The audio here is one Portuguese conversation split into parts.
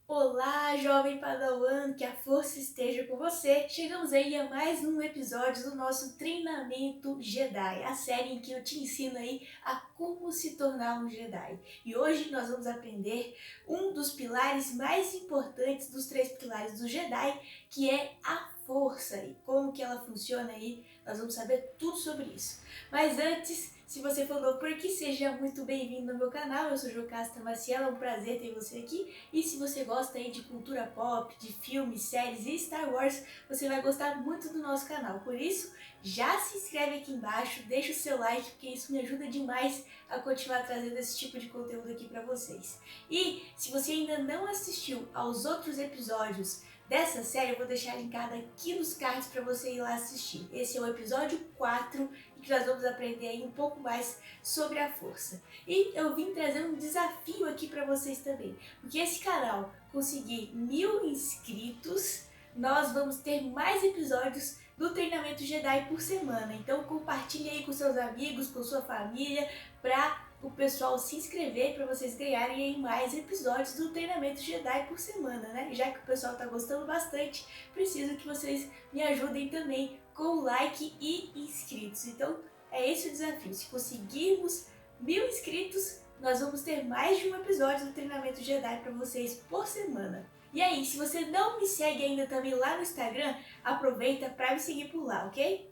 Olá, jovem Padawan, que a força esteja com você. Chegamos aí a mais um episódio do nosso treinamento Jedi, a série em que eu te ensino aí a como se tornar um Jedi. E hoje nós vamos aprender um dos pilares mais importantes dos três pilares do Jedi, que é a força e como que ela funciona aí. Nós vamos saber tudo sobre isso. Mas antes, se você for novo por aqui, seja muito bem-vindo ao meu canal. Eu sou Jocasta Maciel, é um prazer ter você aqui. E se você gosta aí de cultura pop, de filmes, séries e Star Wars, você vai gostar muito do nosso canal. Por isso, já se inscreve aqui embaixo, deixa o seu like, porque isso me ajuda demais a continuar trazendo esse tipo de conteúdo aqui para vocês. E se você ainda não assistiu aos outros episódios dessa série, eu vou deixar linkado aqui nos cards para você ir lá assistir. Esse é o episódio 4 e que nós vamos aprender aí um pouco mais sobre a força. E eu vim trazer um desafio aqui para vocês também, porque esse canal conseguir 1000 inscritos, nós vamos ter mais episódios do treinamento Jedi por semana. Então compartilhe aí com seus amigos, com sua família, para o pessoal se inscrever, para vocês ganharem aí mais episódios do treinamento Jedi por semana, né? Já que o pessoal tá gostando bastante, preciso que vocês me ajudem também com like e inscritos. Então é esse o desafio. Se conseguirmos 1000 inscritos, nós vamos ter mais de um episódio do treinamento Jedi para vocês por semana. E aí, se você não me segue ainda também lá no Instagram, aproveita para me seguir por lá, ok?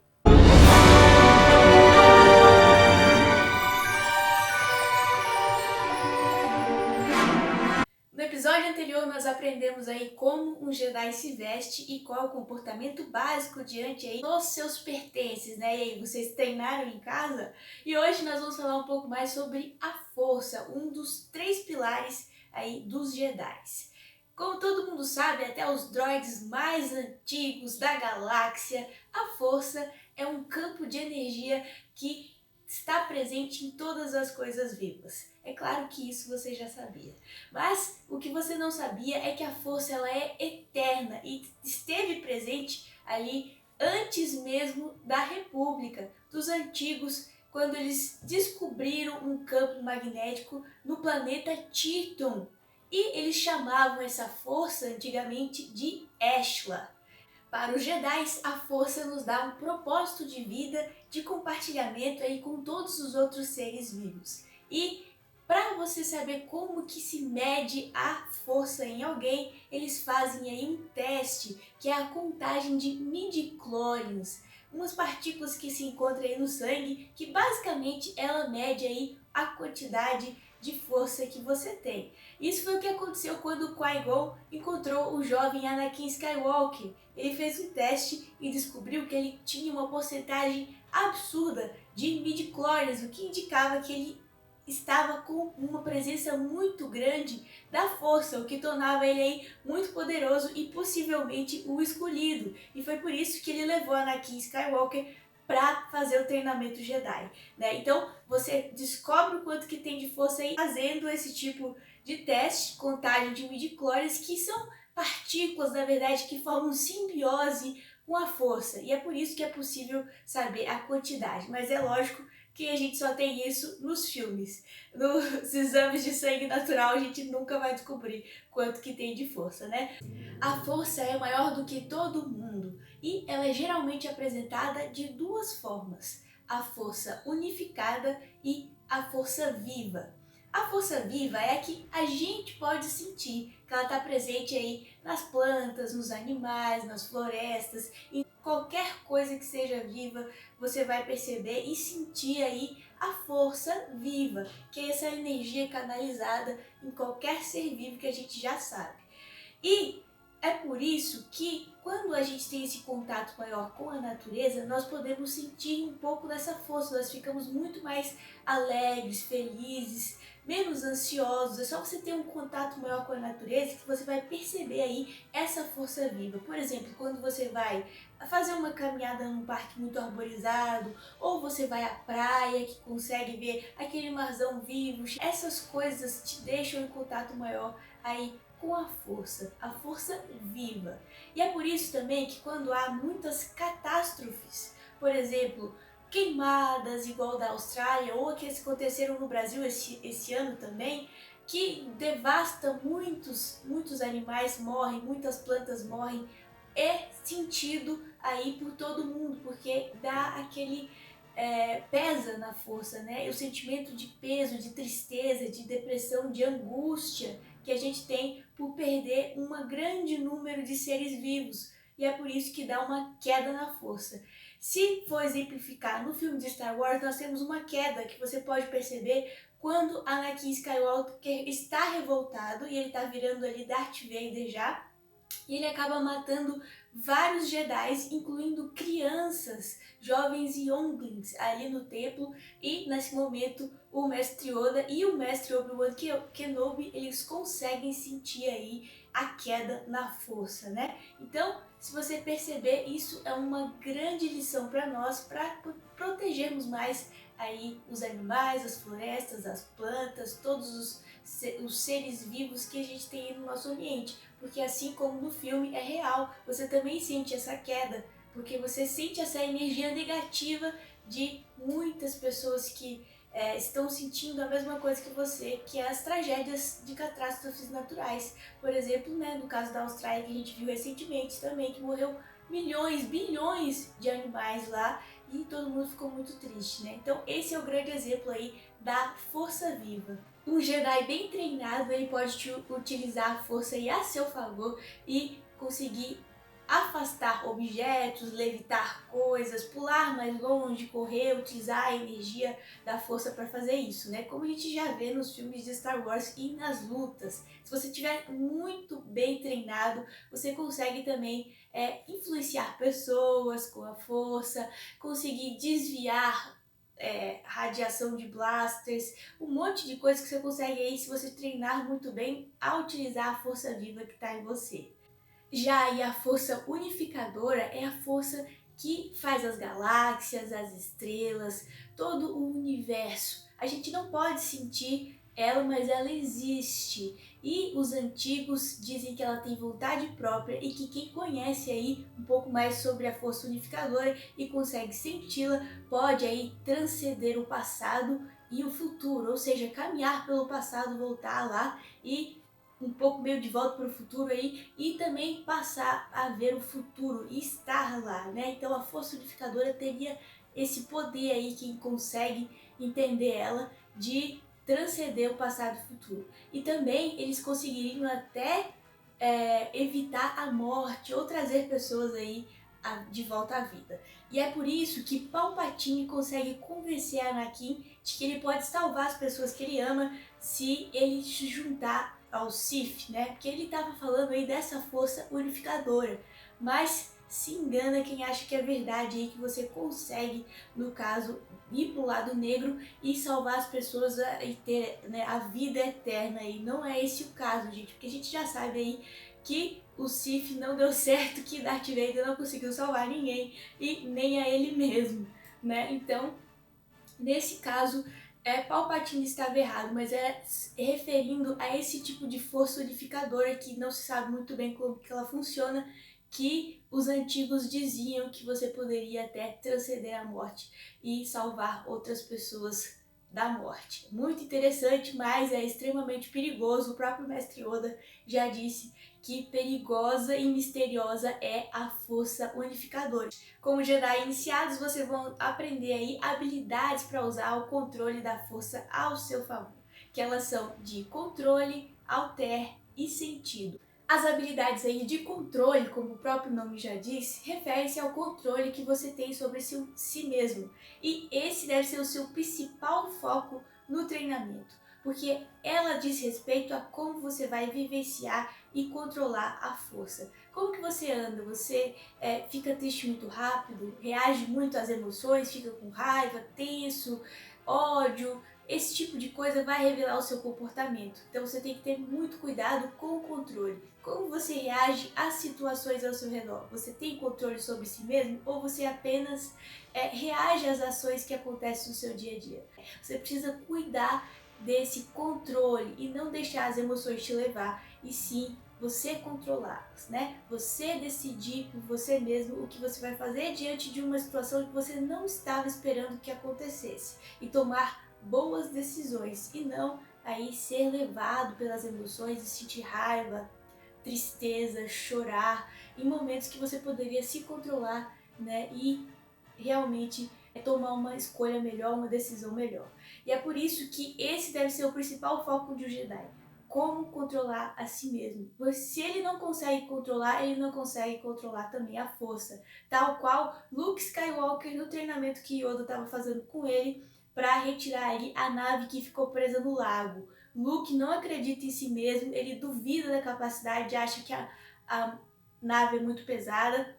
No episódio anterior nós aprendemos aí como um Jedi se veste e qual é o comportamento básico diante aí dos seus pertences, né? E aí, vocês treinaram em casa? E hoje nós vamos falar um pouco mais sobre a força, um dos três pilares aí dos Jedis. Como todo mundo sabe, até os droids mais antigos da galáxia, a força é um campo de energia que está presente em todas as coisas vivas. É claro que isso você já sabia. Mas o que você não sabia é que a força ela é eterna e esteve presente ali antes mesmo da República, dos antigos, quando eles descobriram um campo magnético no planeta Titon. E eles chamavam essa força antigamente de Eshla. Para os Jedi, a força nos dá um propósito de vida, de compartilhamento aí com todos os outros seres vivos. E para você saber como que se mede a força em alguém, eles fazem aí um teste, que é a contagem de midi-chlorians, umas partículas que se encontram aí no sangue, que basicamente ela mede aí a quantidade de força que você tem. Isso foi o que aconteceu quando o Qui-Gon encontrou o jovem Anakin Skywalker. Ele fez um teste e descobriu que ele tinha uma porcentagem absurda de midi-chlorians, o que indicava que ele estava com uma presença muito grande da força, o que tornava ele aí muito poderoso e possivelmente o escolhido. E foi por isso que ele levou Anakin Skywalker para fazer o treinamento Jedi, né? Então você descobre o quanto que tem de força aí fazendo esse tipo de teste, contagem de midi-chlorians, que são partículas, na verdade, que formam simbiose com a força. E é por isso que é possível saber a quantidade. Mas é lógico que a gente só tem isso nos filmes. Nos exames de sangue natural a gente nunca vai descobrir quanto que tem de força, né? A força é maior do que todo mundo e ela é geralmente apresentada de duas formas: a força unificada e a força viva. A força viva é a que a gente pode sentir, que ela está presente aí nas plantas, nos animais, nas florestas, em qualquer coisa que seja viva, você vai perceber e sentir aí a força viva, que é essa energia canalizada em qualquer ser vivo que a gente já sabe. E é por isso que quando a gente tem esse contato maior com a natureza, nós podemos sentir um pouco dessa força, nós ficamos muito mais alegres, felizes, menos ansiosos. É só você ter um contato maior com a natureza que você vai perceber aí essa força viva. Por exemplo, quando você vai fazer uma caminhada num parque muito arborizado, ou você vai à praia que consegue ver aquele marzão vivo, essas coisas te deixam em contato maior aí com a força viva. E é por isso também que quando há muitas catástrofes, por exemplo, queimadas igual da Austrália ou aqueles que aconteceram no Brasil esse ano também, que devasta muitos animais morrem, muitas plantas morrem, é sentido aí por todo mundo, porque dá aquele pesa na força, né? O sentimento de peso, de tristeza, de depressão, de angústia que a gente tem por perder um grande número de seres vivos. E é por isso que dá uma queda na força. Se for exemplificar no filme de Star Wars, nós temos uma queda que você pode perceber quando Anakin Skywalker está revoltado e ele está virando ali Darth Vader já. E ele acaba matando vários Jedi, incluindo crianças, jovens e younglings ali no templo. E nesse momento o Mestre Yoda e o Mestre Obi-Wan Kenobi, eles conseguem sentir aí a queda na força, né? Então, se você perceber, isso é uma grande lição para nós, para protegermos mais aí os animais, as florestas, as plantas, todos os seres vivos que a gente tem no nosso ambiente, porque assim como no filme é real, você também sente essa queda, porque você sente essa energia negativa de muitas pessoas que estão sentindo a mesma coisa que você, que é as tragédias de catástrofes naturais. Por exemplo, né, no caso da Austrália, que a gente viu recentemente também, que morreu milhões, bilhões de animais lá e todo mundo ficou muito triste, né? Então esse é o grande exemplo aí da força viva. Um Jedi bem treinado, ele pode utilizar a força aí a seu favor e conseguir afastar objetos, levitar coisas, pular mais longe, correr, utilizar a energia da força para fazer isso, né? Como a gente já vê nos filmes de Star Wars e nas lutas. Se você estiver muito bem treinado, você consegue também influenciar pessoas com a força, conseguir desviar radiação de blasters, um monte de coisa que você consegue aí se você treinar muito bem a utilizar a força viva que está em você. Já aí a força unificadora é a força que faz as galáxias, as estrelas, todo o universo. A gente não pode sentir ela, mas ela existe. E os antigos dizem que ela tem vontade própria e que quem conhece aí um pouco mais sobre a força unificadora e consegue senti-la, pode aí transcender o passado e o futuro, ou seja, caminhar pelo passado, voltar lá e um pouco meio de volta para o futuro aí e também passar a ver o futuro e estar lá, né? Então a força unificadora teria esse poder aí, quem consegue entender ela, de transcender o passado e o futuro. E também eles conseguiriam até evitar a morte ou trazer pessoas aí de volta à vida. E é por isso que Palpatine consegue convencer Anakin de que ele pode salvar as pessoas que ele ama se ele se juntar ao Sith, né? Porque ele estava falando aí dessa força unificadora, mas se engana quem acha que é verdade aí, que você consegue, no caso, ir pro lado negro e salvar as pessoas e ter, né, a vida eterna aí. Não é esse o caso, gente, porque a gente já sabe aí que o Sith não deu certo, que Darth Vader não conseguiu salvar ninguém e nem a ele mesmo, né? Então, nesse caso, Palpatine estava errado, mas é referindo a esse tipo de força unificadora que não se sabe muito bem como que ela funciona, que os antigos diziam que você poderia até transcender a morte e salvar outras pessoas da morte. Muito interessante, mas é extremamente perigoso. O próprio Mestre Yoda já disse que perigosa e misteriosa é a força unificadora. Como Jedi iniciados, vocês vão aprender aí habilidades para usar o controle da força ao seu favor, que elas são de controle, alter e sentido. As habilidades aí de controle, como o próprio nome já diz, refere-se ao controle que você tem sobre si mesmo. E esse deve ser o seu principal foco no treinamento, porque ela diz respeito a como você vai vivenciar e controlar a força. Como que você anda? Você fica triste muito rápido? Reage muito às emoções? Fica com raiva, tenso, ódio? Esse tipo de coisa vai revelar o seu comportamento. Então você tem que ter muito cuidado com o controle. Como você reage às situações ao seu redor? Você tem controle sobre si mesmo ou você apenas reage às ações que acontecem no seu dia a dia? Você precisa cuidar desse controle e não deixar as emoções te levar, e sim você controlá-las, né? Você decidir por você mesmo o que você vai fazer diante de uma situação que você não estava esperando que acontecesse e tomar boas decisões e não aí ser levado pelas emoções e sentir raiva, tristeza, chorar, em momentos que você poderia se controlar, né, e realmente tomar uma escolha melhor, uma decisão melhor. E é por isso que esse deve ser o principal foco de um Jedi. Como controlar a si mesmo. Pois se ele não consegue controlar, ele não consegue controlar também a força. Tal qual Luke Skywalker no treinamento que Yoda estava fazendo com ele para retirar ali a nave que ficou presa no lago. Luke não acredita em si mesmo, ele duvida da capacidade, acha que a nave é muito pesada,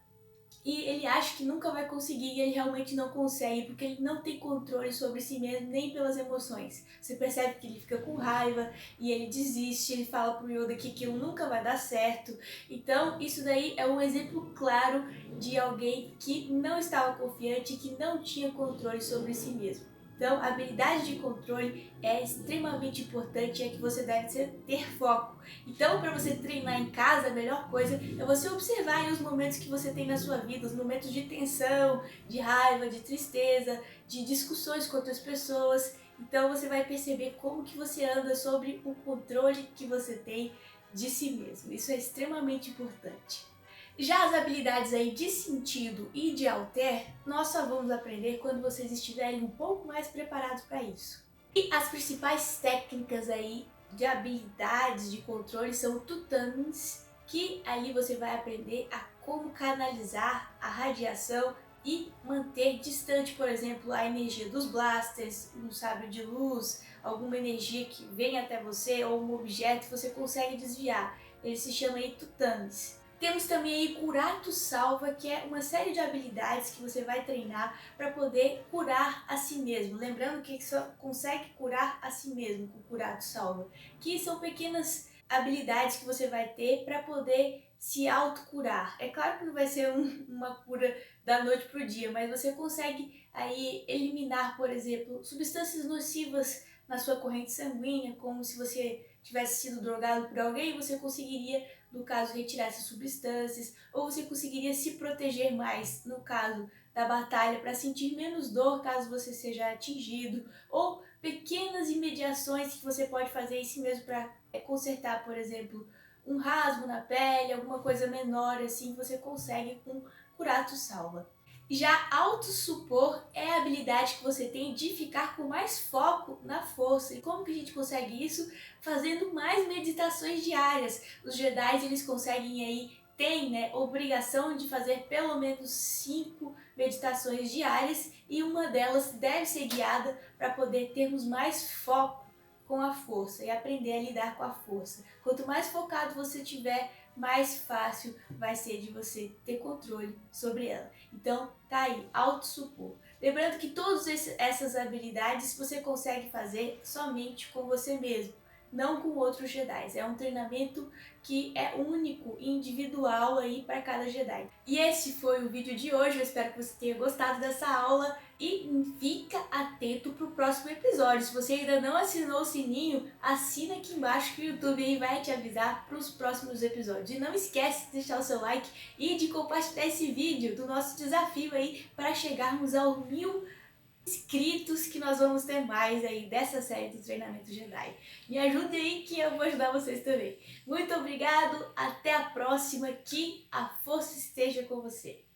e ele acha que nunca vai conseguir e ele realmente não consegue, porque ele não tem controle sobre si mesmo, nem pelas emoções. Você percebe que ele fica com raiva e ele desiste, ele fala pro Yoda que aquilo nunca vai dar certo. Então, isso daí é um exemplo claro de alguém que não estava confiante, que não tinha controle sobre si mesmo. Então, a habilidade de controle é extremamente importante e é que você deve ter foco. Então, para você treinar em casa, a melhor coisa é você observar os momentos que você tem na sua vida, os momentos de tensão, de raiva, de tristeza, de discussões com outras pessoas. Então, você vai perceber como que você anda sobre o controle que você tem de si mesmo. Isso é extremamente importante. Já as habilidades aí de sentido e de alter, nós só vamos aprender quando vocês estiverem um pouco mais preparados para isso. E as principais técnicas aí de habilidades de controle são tutanins, que ali você vai aprender a como canalizar a radiação e manter distante, por exemplo, a energia dos blasters, um sabre de luz, alguma energia que vem até você ou um objeto que você consegue desviar. Ele se chama aí tutanis. Temos também aí Curato Salva, que é uma série de habilidades que você vai treinar para poder curar a si mesmo. Lembrando que só consegue curar a si mesmo com Curato Salva, que são pequenas habilidades que você vai ter para poder se autocurar. É claro que não vai ser uma cura da noite para o dia, mas você consegue aí eliminar, por exemplo, substâncias nocivas na sua corrente sanguínea, como se você tivesse sido drogado por alguém, você conseguiria, no caso, retirar essas substâncias, ou você conseguiria se proteger mais, no caso da batalha, para sentir menos dor caso você seja atingido, ou pequenas imediações que você pode fazer em si mesmo para consertar, por exemplo, um rasgo na pele, alguma coisa menor assim, você consegue com Curato Salva. Já autossupor é a habilidade que você tem de ficar com mais foco na força. E como que a gente consegue isso? Fazendo mais meditações diárias. Os Jedi, eles conseguem aí, tem, né, obrigação de fazer pelo menos 5 meditações diárias e uma delas deve ser guiada para poder termos mais foco com a força e aprender a lidar com a força. Quanto mais focado você tiver, mais fácil vai ser de você ter controle sobre ela. Então, tá aí, autossupor. Lembrando que todas essas habilidades você consegue fazer somente com você mesmo, não com outros Jedi. É um treinamento que é único e individual aí para cada Jedi. E esse foi o vídeo de hoje, eu espero que você tenha gostado dessa aula e fica atento para o próximo episódio. Se você ainda não assinou o sininho, assina aqui embaixo que o YouTube aí vai te avisar para os próximos episódios. E não esquece de deixar o seu like e de compartilhar esse vídeo do nosso desafio aí para chegarmos aos 1000 inscritos, que nós vamos ter mais aí dessa série do treinamento Jedi. Me ajude aí que eu vou ajudar vocês também. Muito obrigado, até a próxima, que a força esteja com você.